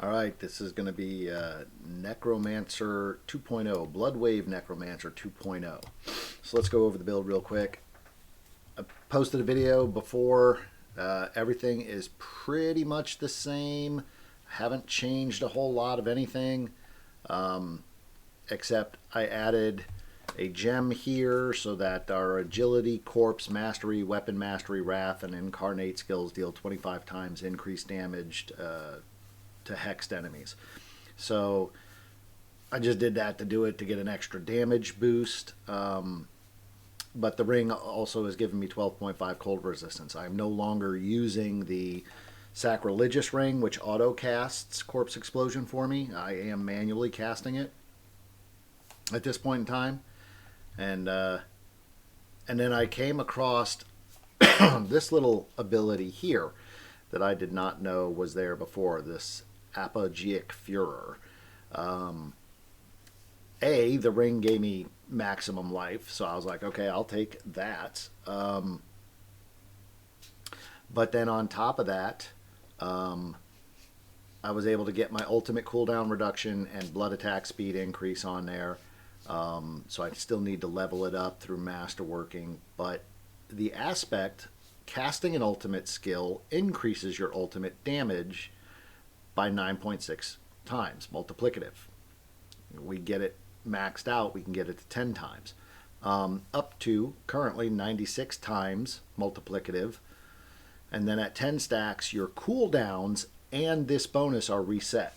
All right, this is going to be Necromancer 2.0, Bloodwave Necromancer 2.0. So let's go over the build real quick. I posted a video before. Everything is pretty much the same. Haven't changed a whole lot of anything, except I added a gem here so that our Agility, Corpse, Mastery, Weapon Mastery, Wrath, and Incarnate skills deal 25 times increased damage to hexed enemies. So I just did that to do it to get an extra damage boost. But the ring also has given me 12.5 cold resistance. I'm no longer using the sacrilegious ring, which auto casts Corpse Explosion for me. I am manually casting it at this point in time. And then I came across this little ability here that I did not know was there before, this Apogeic Furor. The ring gave me maximum life, so I was like, okay, I'll take that. But then on top of that, I was able to get my ultimate cooldown reduction and blood attack speed increase on there. So I still need to level it up through masterworking. But the aspect, casting an ultimate skill increases your ultimate damage by 9.6 times, multiplicative. We get it maxed out, we can get it to 10 times. Up to currently 96 times multiplicative. And then at 10 stacks, your cooldowns and this bonus are reset.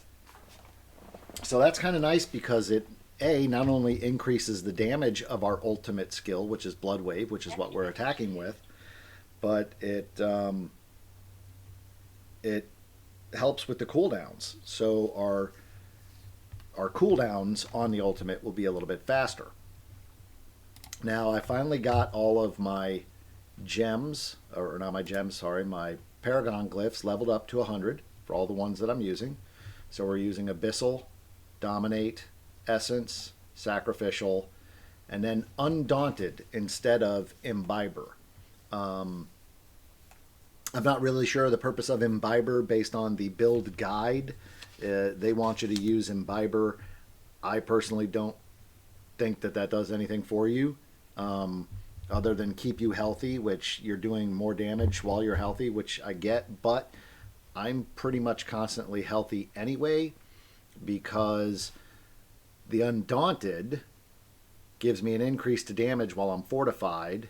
So that's kind of nice because it, not only increases the damage of our ultimate skill, which is Bloodwave, which is what we're attacking with, but it helps with the cooldowns. So our cooldowns on the ultimate will be a little bit faster. Now I finally got all of my gems, or not my gems, sorry, my Paragon glyphs leveled up to 100 for all the ones that I'm using. So we're using Abyssal, Dominate, Essence, Sacrificial, and then Undaunted instead of Imbiber. I'm not really sure the purpose of Imbiber based on the build guide. They want you to use Imbiber. I personally don't think that does anything for you other than keep you healthy, which you're doing more damage while you're healthy, which I get, but I'm pretty much constantly healthy anyway because the Undaunted gives me an increase to damage while I'm fortified,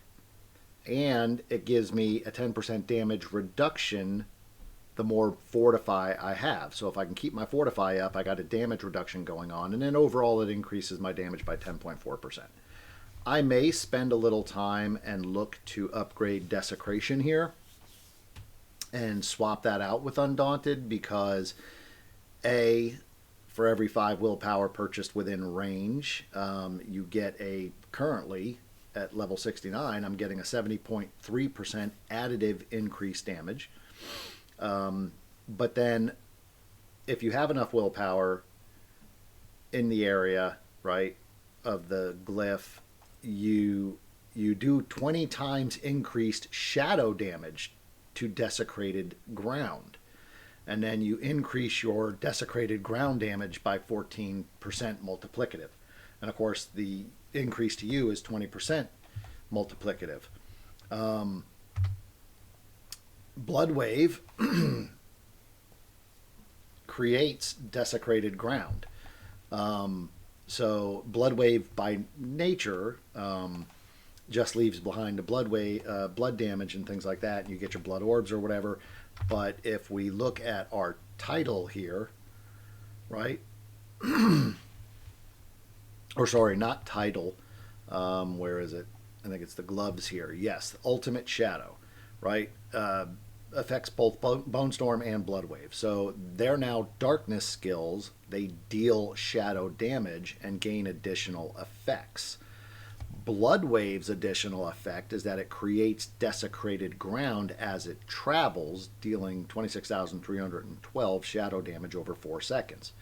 and it gives me a 10% damage reduction the more fortify I have. So if I can keep my fortify up, I got a damage reduction going on, and then overall it increases my damage by 10.4%. I may spend a little time and look to upgrade Desecration here and swap that out with Undaunted because for every 5 willpower purchased within range, you get currently at level 69, I'm getting a 70.3% additive increased damage. But then if you have enough willpower in the area, right, of the glyph, you do 20 times increased shadow damage to desecrated ground. And then you increase your desecrated ground damage by 14% multiplicative. And of course, the increase to you is 20% multiplicative. Bloodwave creates desecrated ground. So Bloodwave by nature just leaves behind the blood damage and things like that, and you get your blood orbs or whatever. But if we look at our title here, right? Or sorry, not title. Where is it? I think it's the gloves here. Yes, Ultimate Shadow, right? Affects both Bone Storm and Bloodwave. So they're now darkness skills. They deal shadow damage and gain additional effects. Bloodwave's additional effect is that it creates desecrated ground as it travels, dealing 26,312 shadow damage over 4 seconds.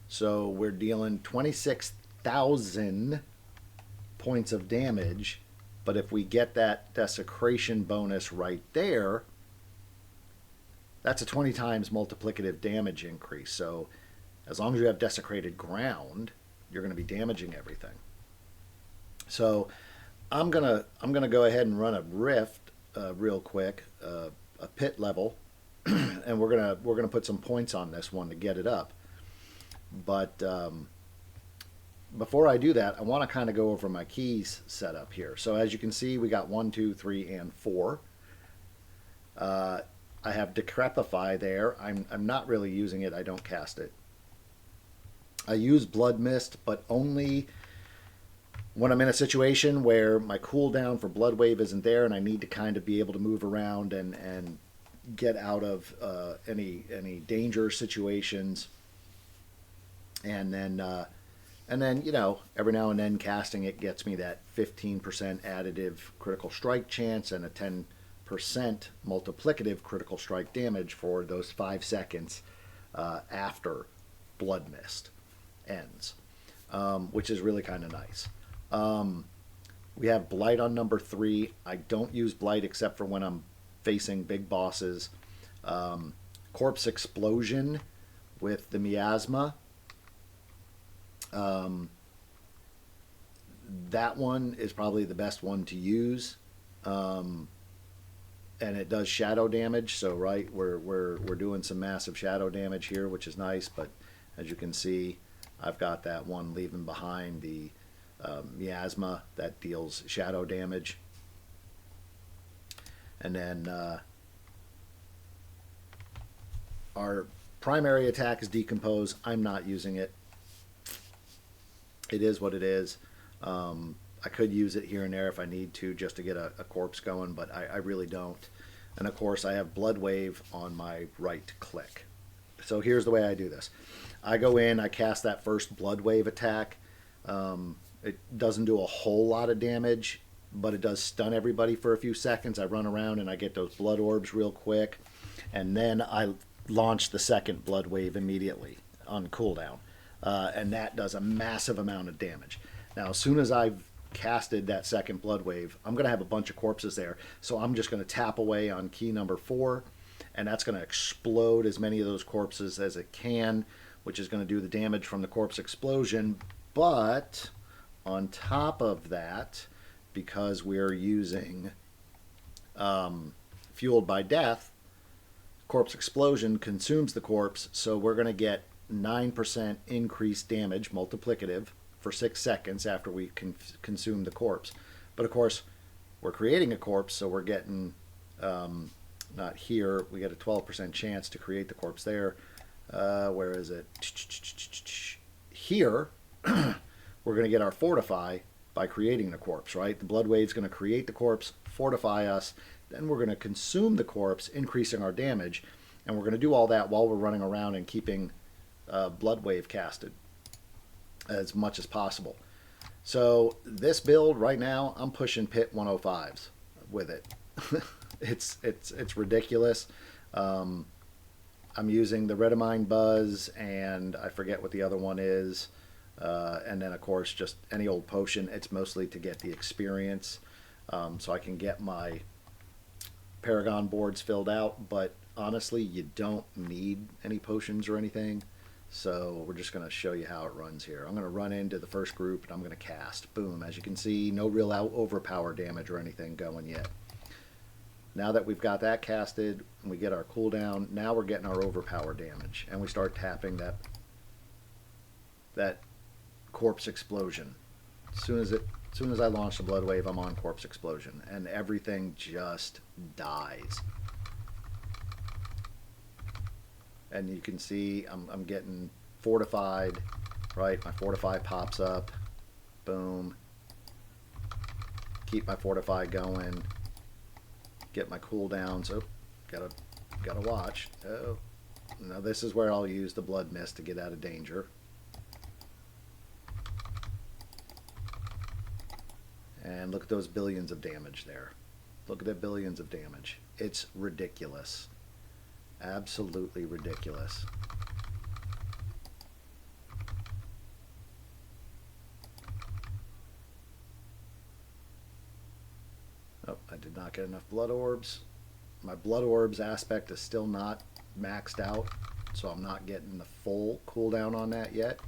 So we're dealing 26,000 points of damage, but if we get that desecration bonus right there, that's a 20 times multiplicative damage increase. So as long as you have desecrated ground, you're going to be damaging everything. So I'm gonna go ahead and run a rift real quick, a pit level, and we're gonna put some points on this one to get it up. But before I do that, I want to kind of go over my keys setup here. So as you can see, we got 1, 2, 3, and 4. I have Decrepify there. I'm not really using it. I don't cast it. I use Blood Mist, but only when I'm in a situation where my cooldown for Bloodwave isn't there and I need to kind of be able to move around and get out of any danger situations. And then, you know, every now and then casting it gets me that 15% additive critical strike chance and a 10% multiplicative critical strike damage for those 5 seconds after Blood Mist ends, which is really kind of nice. We have Blight on number 3. I don't use Blight except for when I'm facing big bosses. Corpse Explosion with the Miasma. That one is probably the best one to use, and it does shadow damage. So right, we're doing some massive shadow damage here, which is nice. But as you can see, I've got that one leaving behind the Miasma that deals shadow damage, and then our primary attack is Decompose. I'm not using it. It is what it is. I could use it here and there if I need to, just to get a corpse going, but I really don't. And of course, I have Bloodwave on my right click. So here's the way I do this. I go in, I cast that first Bloodwave attack. It doesn't do a whole lot of damage, but it does stun everybody for a few seconds. I run around and I get those blood orbs real quick, and then I launch the second Bloodwave immediately on cooldown. And that does a massive amount of damage. Now, as soon as I've casted that second Bloodwave, I'm going to have a bunch of corpses there. So I'm just going to tap away on key number 4, and that's going to explode as many of those corpses as it can, which is going to do the damage from the corpse explosion. But on top of that, because we're using Fueled by Death, corpse explosion consumes the corpse, so we're going to get 9% increased damage, multiplicative, for 6 seconds after we consume the corpse. But of course, we're creating a corpse, so we're getting, not here, we get a 12% chance to create the corpse there. Where is it? Here, we're going to get our Fortify by creating the corpse, right? The Bloodwave's going to create the corpse, fortify us, then we're going to consume the corpse, increasing our damage, and we're going to do all that while we're running around and keeping Bloodwave casted as much as possible. So this build right now, I'm pushing Pit 105s with it. it's ridiculous. I'm using the Redamine Buzz, and I forget what the other one is. And then, of course, just any old potion. It's mostly to get the experience, so I can get my Paragon boards filled out. But honestly, you don't need any potions or anything. So we're just going to show you how it runs here. I'm going to run into the first group, and I'm going to cast. Boom. As you can see, no real overpower damage or anything going yet. Now that we've got that casted, and we get our cooldown, now we're getting our overpower damage. And we start tapping that corpse explosion. As soon as I launch the Bloodwave, I'm on corpse explosion, and everything just dies. And you can see I'm getting fortified, right? My fortify pops up, boom. Keep my fortify going. Get my cooldowns. Oh, gotta watch. Oh, now this is where I'll use the Blood Mist to get out of danger. And look at those billions of damage there. Look at the billions of damage. It's ridiculous. Absolutely ridiculous. Oh, I did not get enough blood orbs. My blood orbs aspect is still not maxed out, so I'm not getting the full cooldown on that yet,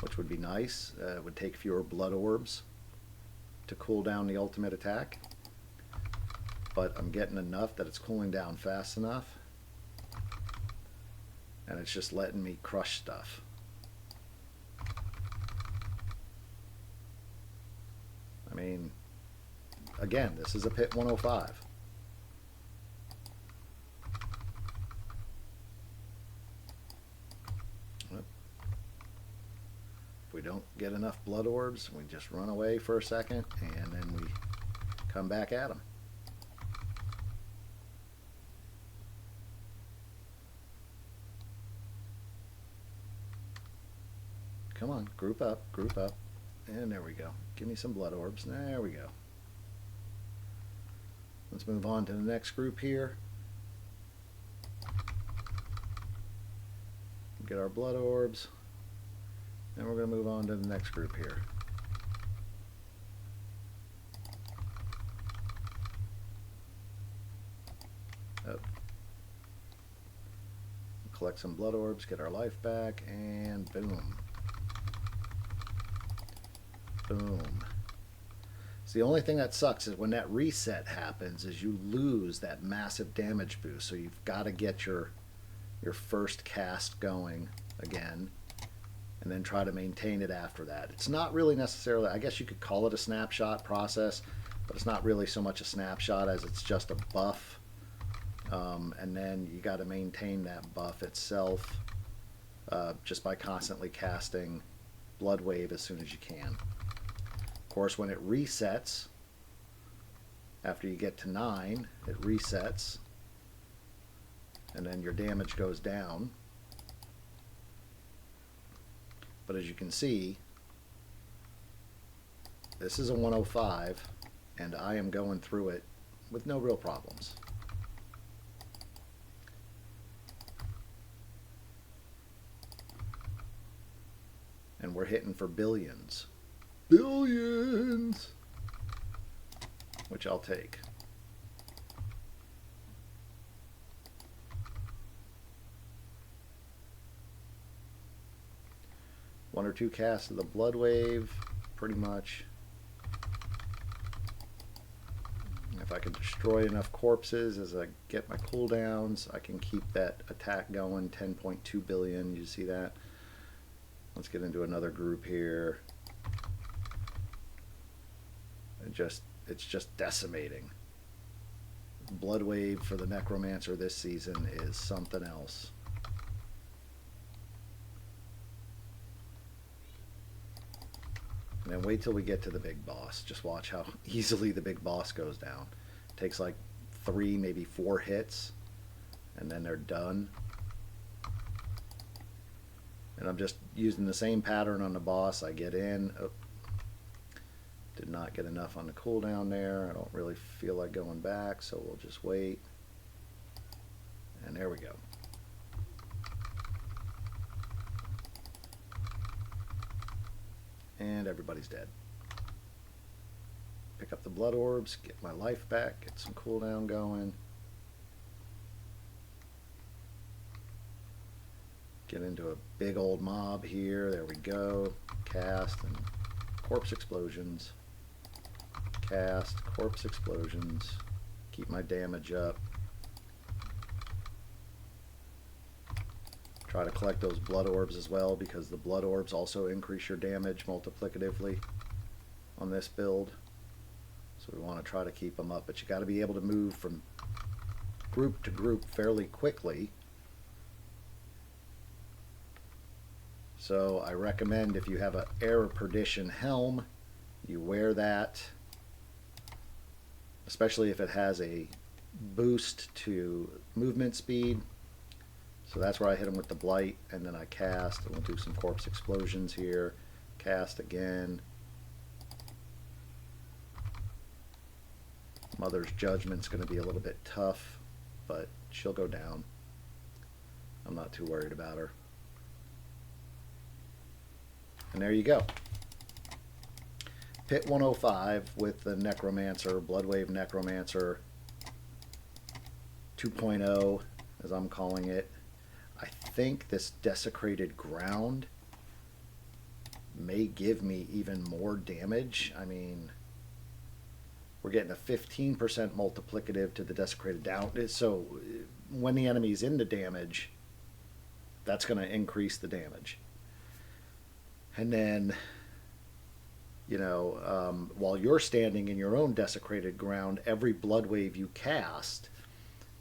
which would be nice. It would take fewer blood orbs to cool down the ultimate attack, but I'm getting enough that it's cooling down fast enough, and it's just letting me crush stuff. I mean, again, this is a pit 105. If we don't get enough blood orbs, we just run away for a second, and then we come back at them. Come on, group up, and there we go. Give me some blood orbs. There we go. Let's move on to the next group here. Get our blood orbs. And we're going to move on to the next group here. Oh. Collect some blood orbs, get our life back, and boom. Boom. So the only thing that sucks is when that reset happens is you lose that massive damage boost. So you've got to get your first cast going again, and then try to maintain it after that. It's not really necessarily, I guess you could call it a snapshot process, but it's not really so much a snapshot as it's just a buff. And then you got to maintain that buff itself just by constantly casting Bloodwave as soon as you can. Of course, when it resets, after you get to 9, it resets, and then your damage goes down. But as you can see, this is a 105, and I am going through it with no real problems. And we're hitting for billions. Billions! Which I'll take. One or two casts of the Bloodwave, pretty much. If I can destroy enough corpses as I get my cooldowns, I can keep that attack going. 10.2 billion, you see that? Let's get into another group here. It's just decimating. Bloodwave for the Necromancer this season is something else. And then wait till we get to the big boss. Just watch how easily the big boss goes down. It takes like 3, maybe 4 hits, and then they're done. And I'm just using the same pattern on the boss. I get in. Oh, did not get enough on the cooldown there. I don't really feel like going back, so we'll just wait. And there we go. And everybody's dead. Pick up the blood orbs, get my life back, get some cooldown going. Get into a big old mob here. There we go. Cast and corpse explosions. Cast, corpse explosions. Keep my damage up. Try to collect those blood orbs as well, because the blood orbs also increase your damage multiplicatively on this build. So we want to try to keep them up. But you got to be able to move from group to group fairly quickly. So I recommend, if you have an Air of Perdition helm, you wear that, especially if it has a boost to movement speed. So that's where I hit him with the Blight, and then I cast, and we'll do some corpse explosions here. Cast again. Mother's Judgment's going to be a little bit tough, but she'll go down. I'm not too worried about her. And there you go. Pit 105 with the Necromancer, Bloodwave Necromancer 2.0. as I'm calling it. I think this Desecrated Ground may give me even more damage. I mean, we're getting a 15% multiplicative to the Desecrated down. So when the enemy's into damage, that's going to increase the damage. And then, you know, while you're standing in your own Desecrated Ground, every Bloodwave you cast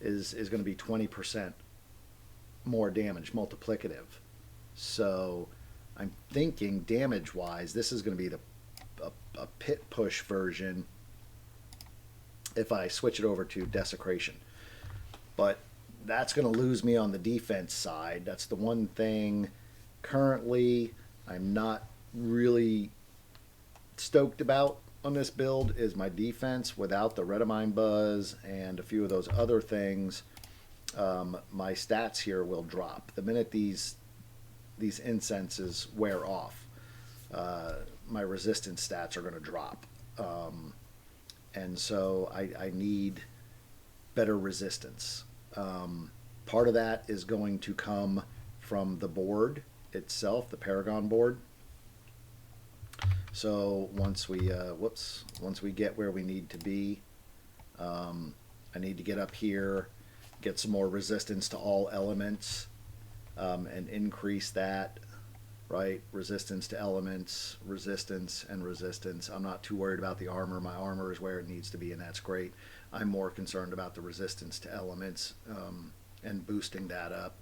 is going to be 20% more damage, multiplicative. So I'm thinking damage-wise, this is going to be a pit push version if I switch it over to Desecration. But that's going to lose me on the defense side. That's the one thing currently I'm not really stoked about on this build, is my defense. Without the Redamine Buzz and a few of those other things, my stats here will drop. The minute these incenses wear off, my resistance stats are going to drop. And so I need better resistance. Part of that is going to come from the board itself, the Paragon board. So once we get where we need to be, I need to get up here, get some more resistance to all elements, and increase that, right? Resistance to elements, resistance, and resistance. I'm not too worried about the armor. My armor is where it needs to be, and that's great. I'm more concerned about the resistance to elements, and boosting that up.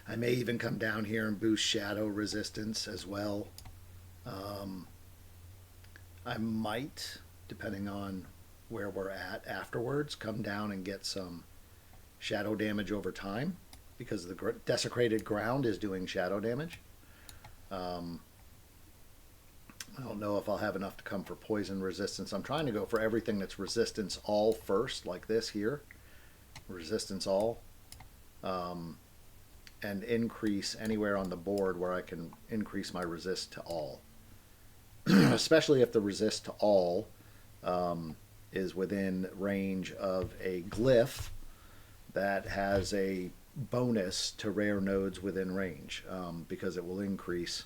I may even come down here and boost shadow resistance as well. I might, depending on where we're at afterwards, come down and get some shadow damage over time, because the Desecrated Ground is doing shadow damage. I don't know if I'll have enough to come for poison resistance. I'm trying to go for everything that's resistance all first, like this here. Resistance all. And increase anywhere on the board where I can increase my resist to all. Especially if the resist to all is within range of a glyph that has a bonus to rare nodes within range, because it will increase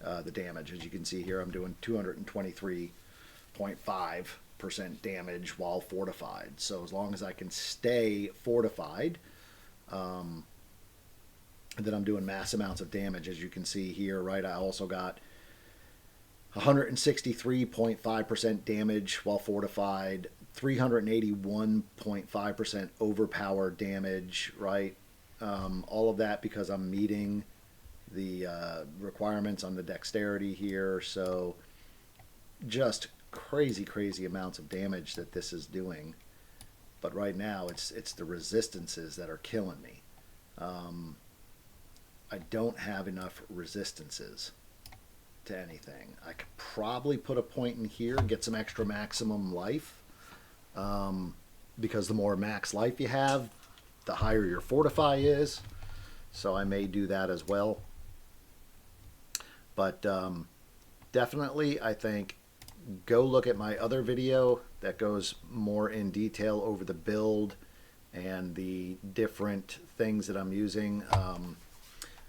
the damage. As you can see here, I'm doing 223.5% damage while fortified. So as long as I can stay fortified, then I'm doing mass amounts of damage. As you can see here, right, I also got 163.5% damage while fortified, 381.5% overpower damage, right? All of that because I'm meeting the requirements on the dexterity here. So just crazy amounts of damage that this is doing. But right now it's the resistances that are killing me. I don't have enough resistances to anything. I could probably put a point in here and get some extra maximum life, because the more max life you have, the higher your fortify is. So I may do that as well. But definitely, I think, go look at my other video that goes more in detail over the build and the different things that I'm using.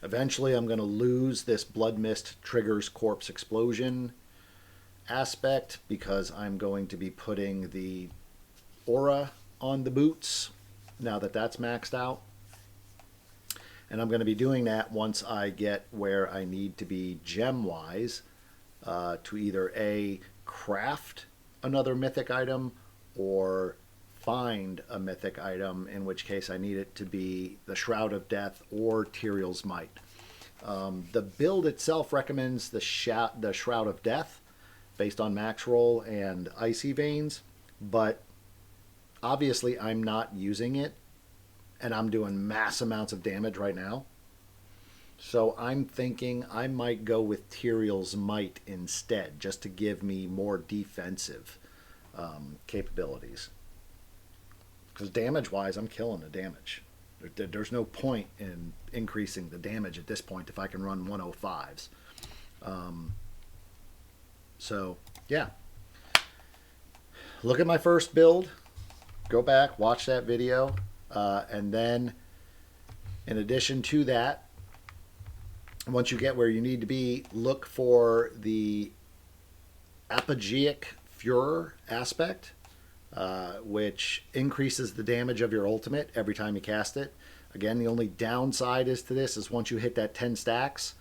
Eventually, I'm going to lose this Blood Mist triggers corpse explosion aspect, because I'm going to be putting the aura on the boots now that that's maxed out. And I'm going to be doing that once I get where I need to be gem-wise, to either A, craft another mythic item, or find a mythic item, in which case I need it to be the Shroud of Death or Tyrael's Might. The build itself recommends the Shroud of Death based on max roll and Icy Veins, but obviously I'm not using it, and I'm doing mass amounts of damage right now. So I'm thinking I might go with Tyrael's Might instead, just to give me more defensive capabilities. Because damage-wise, I'm killing the damage. There's no point in increasing the damage at this point if I can run 105s. So, yeah. Look at my first build. Go back, watch that video. And then, in addition to that, once you get where you need to be, look for the apogeic furor aspect, which increases the damage of your ultimate every time you cast it. Again, the only downside is to this is once you hit that 10 stacks,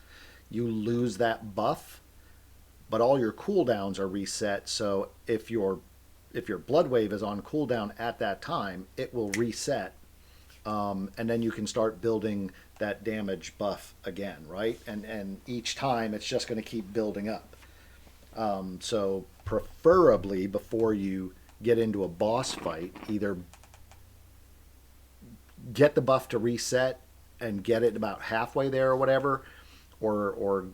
you lose that buff, but all your cooldowns are reset. So if your Bloodwave is on cooldown at that time, it will reset, and then you can start building that damage buff again, right? And each time it's just going to keep building up. So preferably before you get into a boss fight, either get the buff to reset and get it about halfway there or whatever, or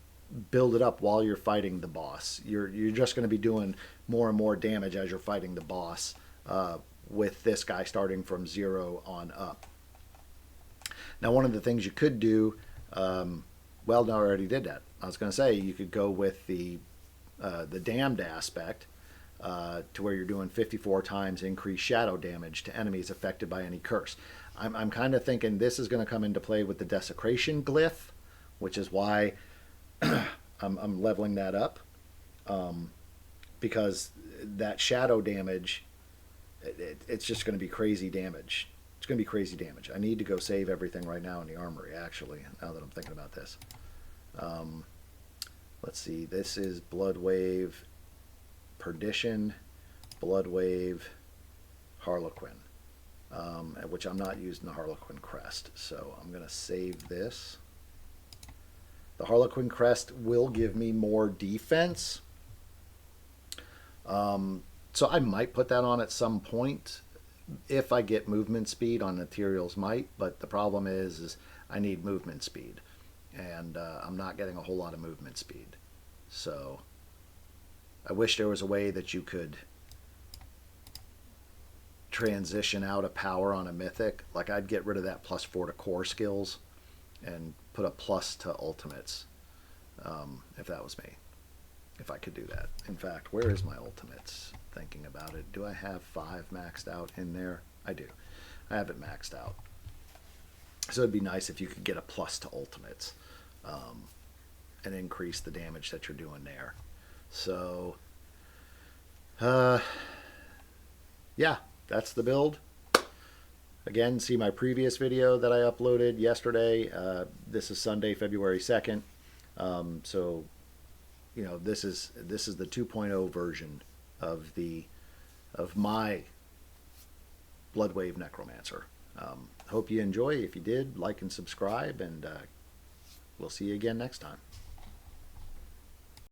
build it up while you're fighting the boss. You're just going to be doing more and more damage as you're fighting the boss, with this guy starting from 0 on up. Now, one of the things you could do, well, no, I already did that. I was going to say you could go with the damned aspect, to where you're doing 54 times increased shadow damage to enemies affected by any curse. I'm kind of thinking this is going to come into play with the desecration glyph, which is why I'm leveling that up, because that shadow damage, it's just going to be crazy damage. It's going to be crazy damage. I need to go save everything right now in the armory, actually, now that I'm thinking about this. Let's see. This is Bloodwave Perdition, Bloodwave Harlequin, which I'm not using the Harlequin crest, so I'm going to save this. The Harlequin crest will give me more defense, so I might put that on at some point if I get movement speed on Ethereal's Might, but the problem is I need movement speed, and I'm not getting a whole lot of movement speed. So I wish there was a way that you could transition out a power on a mythic. Like, I'd get rid of that +4 to core skills and put a plus to ultimates, if that was me. If I could do that. In fact, where is my ultimates? Thinking about it. Do I have 5 maxed out in there? I do. I have it maxed out. So it'd be nice if you could get a plus to ultimates, and increase the damage that you're doing there. So, yeah, that's the build. Again, see my previous video that I uploaded yesterday. This is Sunday, February 2nd. So, you know, this is the 2.0 version of my Bloodwave Necromancer. Hope you enjoy. If you did, like and subscribe, and we'll see you again next time.